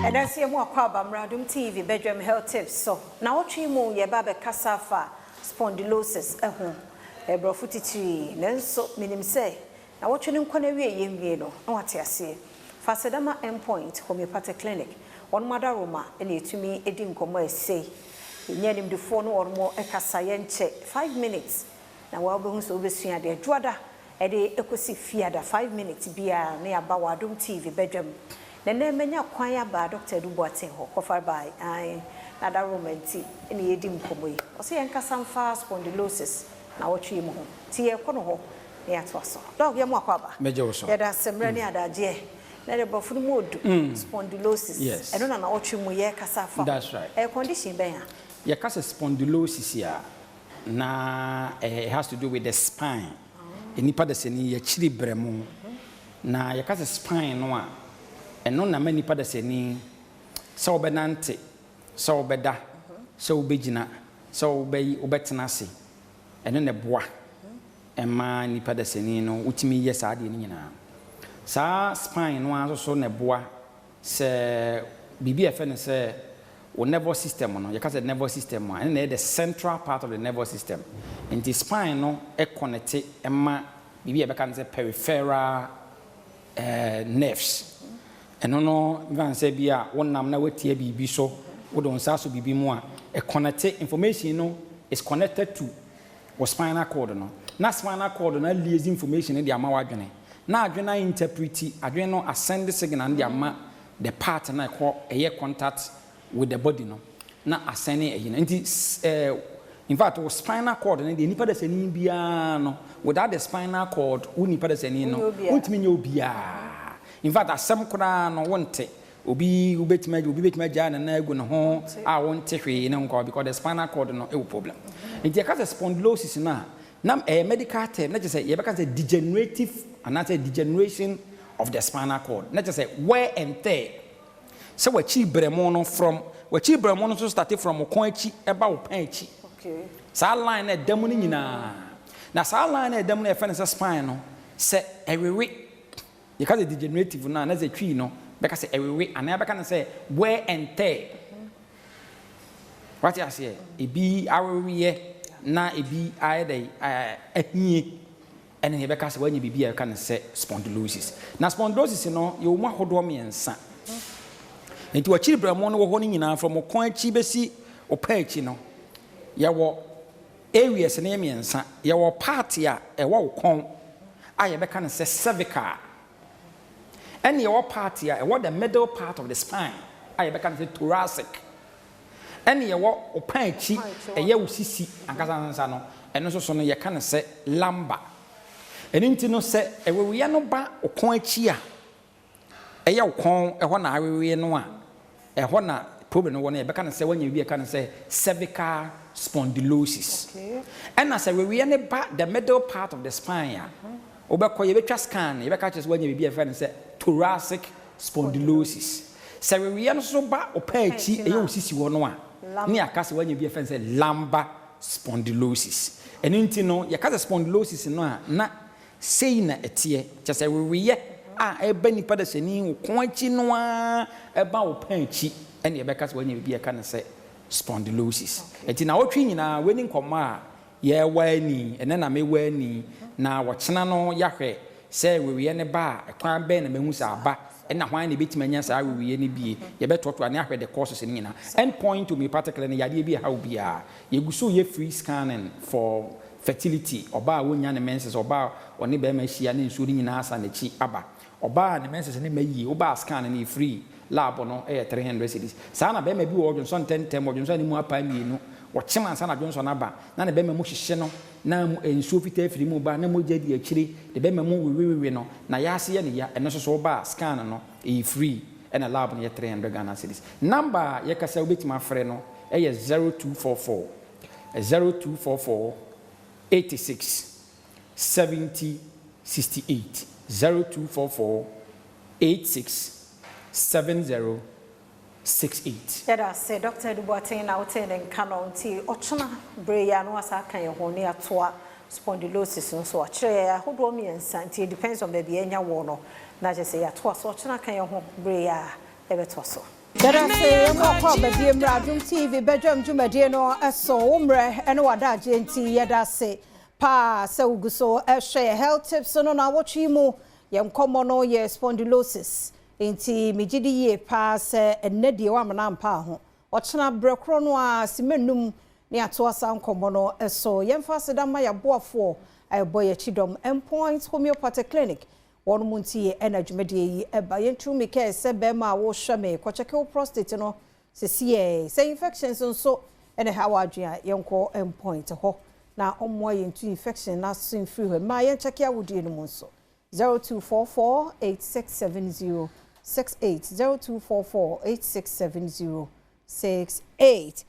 And I see more Kwabam Radum TV, bedroom health tips. So now what you moon ye babe casafa spondylosis a home. A brofuti tree, then so minim say. Now what you know yim no what I say. Fasadama Point Homeopathic Clinic. One mother Roma and it to me edim como say. Near him the phone or more a casayenche 5 minutes. Now well be so be soon de Dwada. Ede ekosi fiada 5 minutes bia near Bawadum TV bedroom. Then many acquire by Dr. Dubois ho covered by another romantic in the edim comwe. Or say anka some fast spondylosis. Now what you mo tie kono ho near twaso. Dog ya mwakaba. Major so. There are some rani adaje. Na the bofun mode spondylosis. Yes. I don't know what you mo ye kasafa. That's right. A condition ben. Your case spondylosis here. Na it has to do with the spine. Enipa de seni ye chiri bremu. Na your case spine no a eno na many pada seni so benante so beda so begina so be obetenase eno ne boa ema ni pada seni no utimi yes ade ni nyina sa spine no aso so ne boa se bibi efe ne se o nervous system no yaka se nervous system and na the central part of the nervous system and the spine no e connect ema bibi e be kan se peripheral nerves. And no, Van Sabia, one namna with TB so, would on Sasso be more. A connected information, is connected to or spinal cord. No, not spinal cord, no leads information in the Amawagane. Now, I interpret it, I don't ascend the signal and the part and I call a contact with the body. No, not ascending in fact, was spinal cord and the Nipa de Senibiano without the spinal cord, Unipa de Senino, won't mean you be. In fact, as some kura no want it, obi ubet me jana na egu no ho a want it hwe ne nko because the spinal cord no e problem. Nti ya ka spondylosis na medical term na say ye beka say degenerative and not a degeneration of the spinal cord. Na say wear and tear. So we chi bremo no from we chi bremo no so start from okon achi eba wo pan achi. Okay. Sa line na dam ni nyina. Na sa line na dam na e fa ne spine no say ewewe. You can't degenerative now, as a tree, no, because every and never can say wear and tear. What I say, it be our year, now it be either and because when you be, I can say spondylosis. Now, spondylosis, you know, you want to do me and son. Into a children, one holding in from a coin chibesi or page, you know. Your areas and name and son, your party, a walk home. I can say cervical. And your part here, what the middle part of the spine, I can say thoracic. And your what opanchi, a yewsisi, and Kazanzano, and also so you can say lumbar. And intino say, a we are no ba or conchia. A yaw con, a one I no one. A one problem one, I can say when you be a can say cervical spondylosis. Okay. And I say we are the middle part of the spine. Obako you be scan, you catch when you be a friend and say thoracic spondylosis. So we are so bad or pechi, a you see one near cast when you be a friend say lumbar spondylosis. And intino, your cast spondylosis no not saying a tear, just a we a benny padasini, quenchi noir about pechi, and your backers when you be a can say spondylosis. And in our training, winning comma, yeah, wear and then I may wear knee. Na wachana no yahwe say we ne ba ekwan ben na mehu sa ba e na hwan ne betimanya sa we ne bie ye beto to ane ahwe the courses ni na end point to me particularly yade bi how bia ye guso ye free scanning for fertility oba wonya ne menses oba one be ma hia ne nsu ni na asa na chi aba oba ne menses ne mayi oba scan ne free lab no 300 cedis sa na be ma bi wo Johnson 10 wo Johnson ni mu apa mienu watchman and Sana Johnson Abba, none of them Mushino, now in Sufite Frimuba, no more jadi actually, the Bemamu we no, Nayasi and also so bar, scan no, free and a lab near 300 Ghana cities. Number Yakasa bit my friend, a 0244 0244 86 70 68 0244 86 70 68. Yeah, say Dr. Dubois out in Canon T. Ochana Breya no asaka ye ho ne atoa spondylosis so achre ho do me nsanti depends on baby enya wo no na je say atoa so ochana kan ye ho Breya e beto so. Dada say mo kwa be Adom TV bedroom dwumade no eso umre ene wada agenti yeda say pa se uguso share health tips no na watchi mu ye nkomo no ye spondylosis enti mejidi ye pa se enede wa mana mpa ho ochena brekro no a simenum ne ato asa nkomo no eso ye mfa sedama ya boafo boy chidom Point Homeopathic Clinic one munti energy media eba yentu me care se be ma wo hweme ko check wo prostate no se say infections nso ene how adua yenko Point ho na ommo yentu infection na sin free ho ma yen check ya wodie no nso 0244867068 0244867068